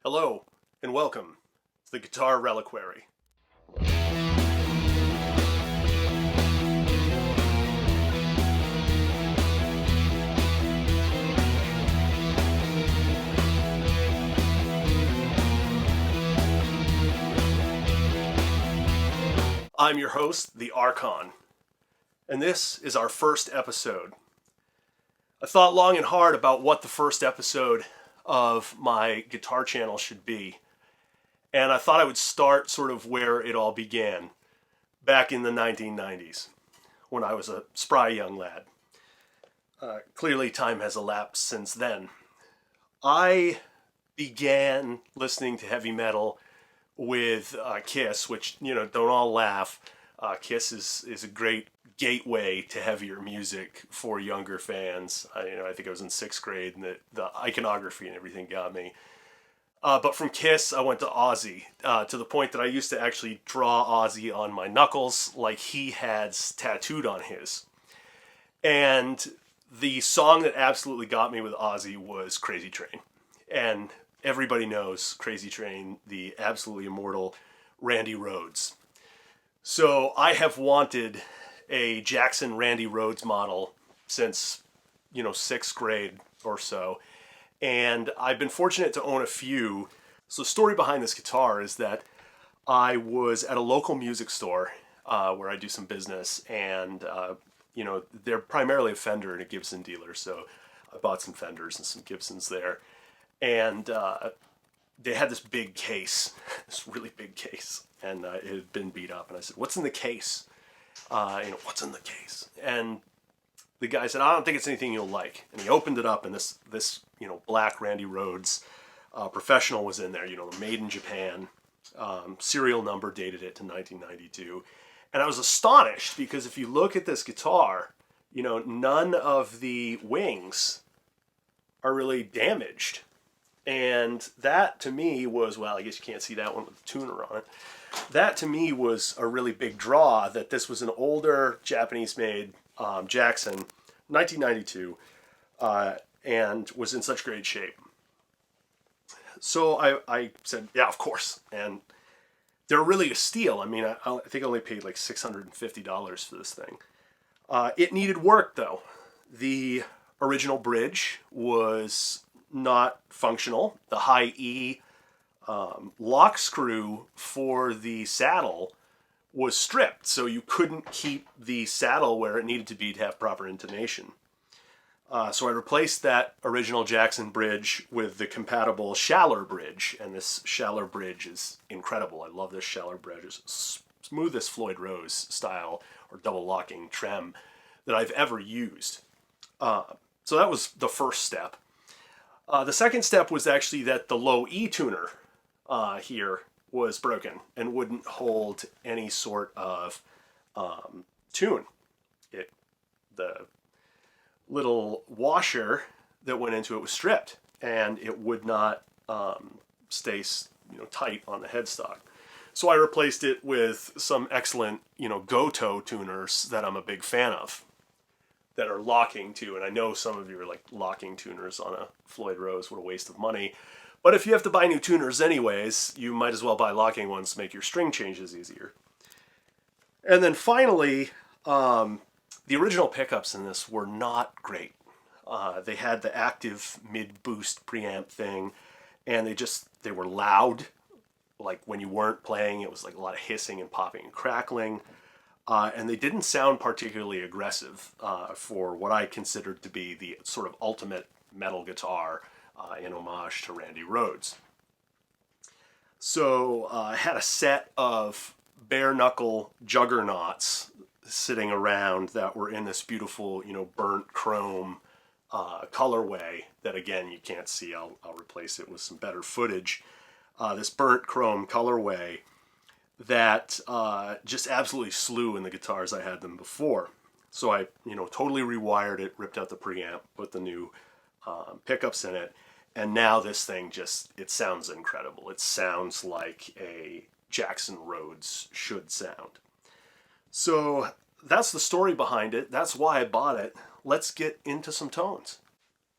Hello, and welcome to the Guitar Reliquary. I'm your host, the Archon, and this is our first episode. I thought long and hard about what the first episode of my guitar channel should be, and I thought I would start sort of where it all began, back in the 1990s, when I was a spry young lad. Clearly time has elapsed since then. I began listening to heavy metal with Kiss, which, don't all laugh. Kiss is a great gateway to heavier music for younger fans. I think I was in 6th grade, and the iconography and everything got me. But from Kiss, I went to Ozzy, to the point that I used to actually draw Ozzy on my knuckles like he had tattooed on his. And the song that absolutely got me with Ozzy was Crazy Train. And everybody knows Crazy Train, the absolutely immortal Randy Rhoads. So I have wanted a Jackson Randy Rhoads model since, 6th grade or so. And I've been fortunate to own a few. So the story behind this guitar is that I was at a local music store where I do some business, and they're primarily a Fender and a Gibson dealer, so I bought some Fenders and some Gibsons there. And they had this big case, this really big case, and it had been beat up. And I said, "What's in the case? What's in the case?" And the guy said, "I don't think it's anything you'll like." And he opened it up, and this black Randy Rhoads Professional was in there. Made in Japan, serial number dated it to 1992. And I was astonished because if you look at this guitar, none of the wings are really damaged. And that to me was, well, I guess you can't see that one with the tuner on it. That to me was a really big draw, that this was an older Japanese-made Jackson, 1992, and was in such great shape. So I said, yeah, of course. And they're really a steal. I mean, I think I only paid like $650 for this thing. It needed work, though. The original bridge was not functional. The high E lock screw for the saddle was stripped, so you couldn't keep the saddle where it needed to be to have proper intonation. So I replaced that original Jackson bridge with the compatible Schaller bridge, and this Schaller bridge is incredible. I love this Schaller bridge. It's smoothest Floyd Rose style or double locking trem that I've ever used. So that was the first step. The second step was actually that the low E tuner here was broken and wouldn't hold any sort of tune. The little washer that went into it was stripped, and it would not stay tight on the headstock. So I replaced it with some excellent Goto tuners that I'm a big fan of, that are locking too. And I know some of you are like, locking tuners on a Floyd Rose, what a waste of money. But if you have to buy new tuners anyways, you might as well buy locking ones to make your string changes easier. And then finally, the original pickups in this were not great. They had the active mid-boost preamp thing, and they were loud. Like when you weren't playing, it was like a lot of hissing and popping and crackling. And they didn't sound particularly aggressive for what I considered to be the sort of ultimate metal guitar in homage to Randy Rhoads. So I had a set of bare-knuckle juggernauts sitting around that were in this beautiful, burnt chrome colorway that, again, you can't see. I'll replace it with some better footage. This burnt chrome colorway that just absolutely slew in the guitars I had them before. So I, totally rewired it, ripped out the preamp, put the new pickups in it, and now this thing it sounds incredible. It sounds like a Jackson Rhoads should sound. So that's the story behind it. That's why I bought it. Let's get into some tones.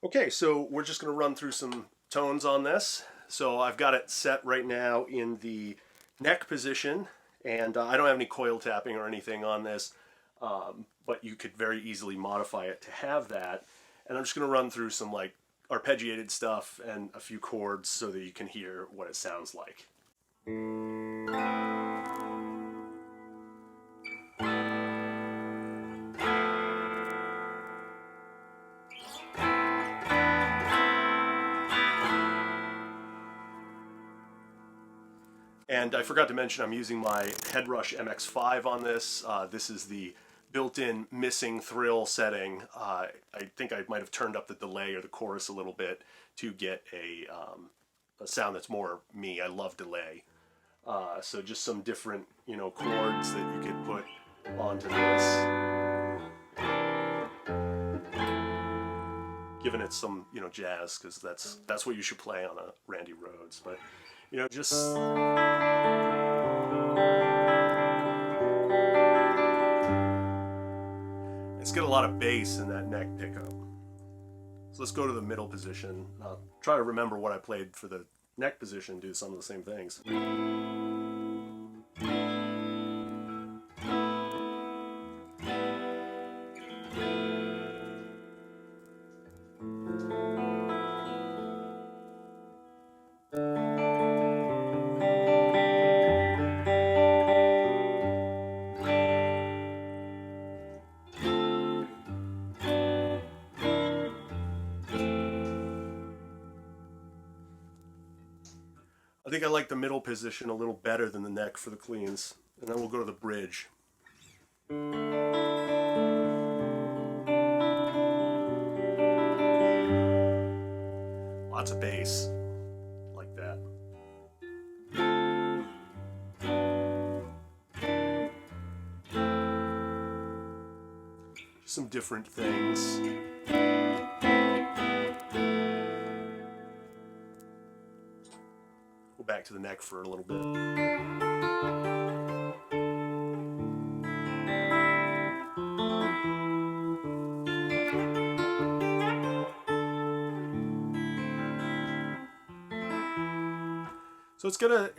Okay, so we're just going to run through some tones on this. So I've got it set right now in the neck position, and I don't have any coil tapping or anything on this, but you could very easily modify it to have that. And I'm just going to run through some like arpeggiated stuff and a few chords so that you can hear what it sounds like. And I forgot to mention I'm using my Headrush MX5 on this. This is the built-in missing thrill setting. I think I might have turned up the delay or the chorus a little bit to get a sound that's more me. I love delay. So just some different, chords that you could put onto this. Giving it some, jazz, because that's what you should play on a Randy Rhoads. But, just... It's got a lot of bass in that neck pickup. So let's go to the middle position. I'll try to remember what I played for the neck position, do some of the same things. I think I like the middle position a little better than the neck for the cleans. And then we'll go to the bridge. Lots of bass, like that. Just some different things. Back to the neck for a little bit. So it's got a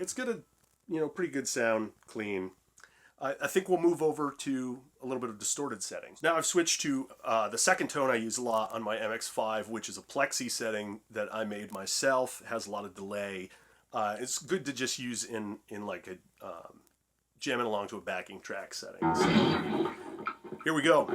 pretty good sound, clean. I think we'll move over to a little bit of distorted settings. Now I've switched to the second tone I use a lot on my MX5, which is a plexi setting that I made myself. It has a lot of delay. It's good to just use in like a jamming along to a backing track setting. So, here we go.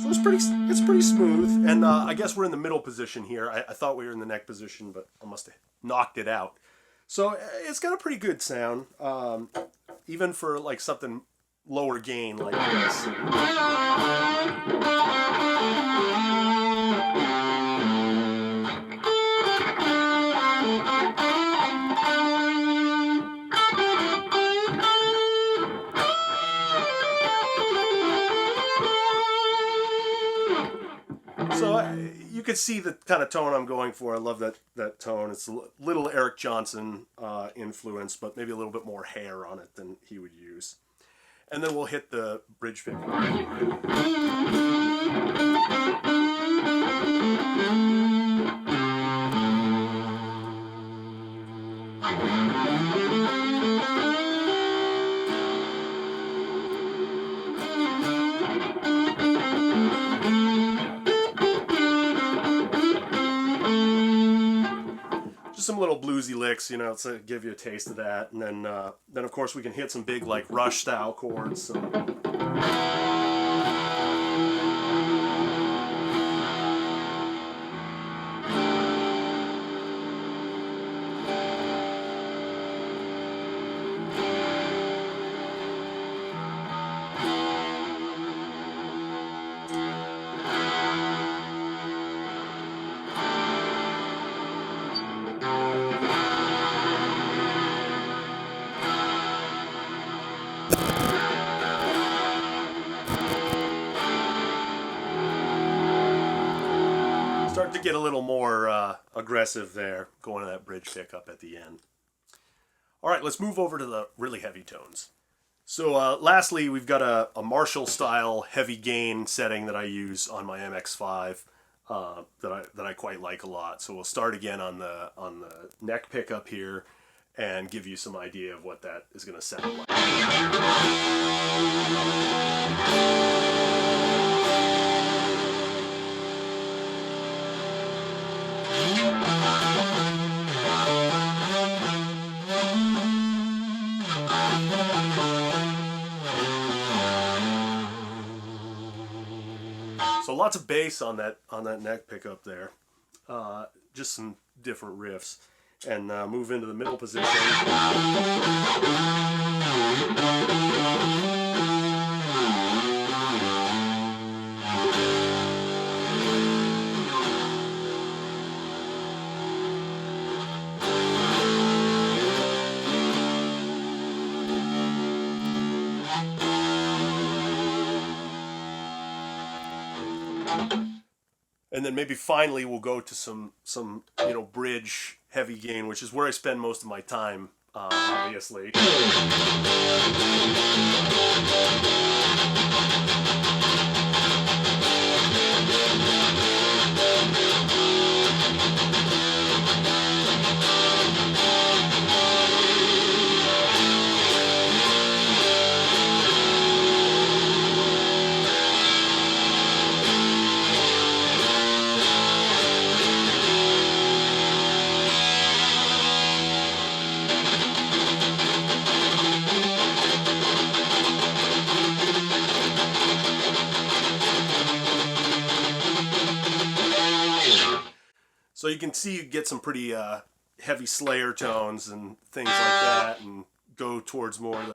So it's pretty smooth, and I guess we're in the middle position here. I thought we were in the neck position, but I must have knocked it out. So it's got a pretty good sound, even for like something lower gain like this. So you can see the kind of tone I'm going for. I love that tone. It's a little Eric Johnson influence, but maybe a little bit more hair on it than he would use. And then we'll hit the bridge figure. Some little bluesy licks, to give you a taste of that, and then of course we can hit some big like Rush style chords. So. Start to get a little more aggressive there, going to that bridge pickup at the end. All right, let's move over to the really heavy tones. So lastly, we've got a Marshall style heavy gain setting that I use on my MX5 that I quite like a lot. So we'll start again on the neck pickup here and give you some idea of what that is going to sound like. So lots of bass on that neck pickup there, just some different riffs, and move into the middle position. And then maybe finally we'll go to some bridge heavy gain, which is where I spend most of my time, obviously. So you can see you get some pretty heavy Slayer tones and things like that, and go towards more of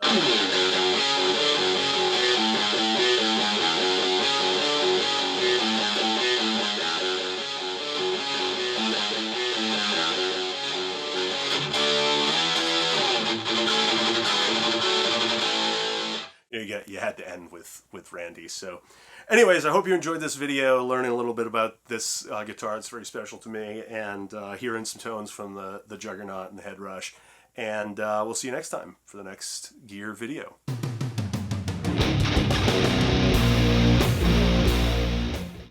you had to end with Randy. So anyways, I hope you enjoyed this video, learning a little bit about this guitar. It's very special to me, and hearing some tones from the Juggernaut and the Head Rush. And we'll see you next time for the next gear video.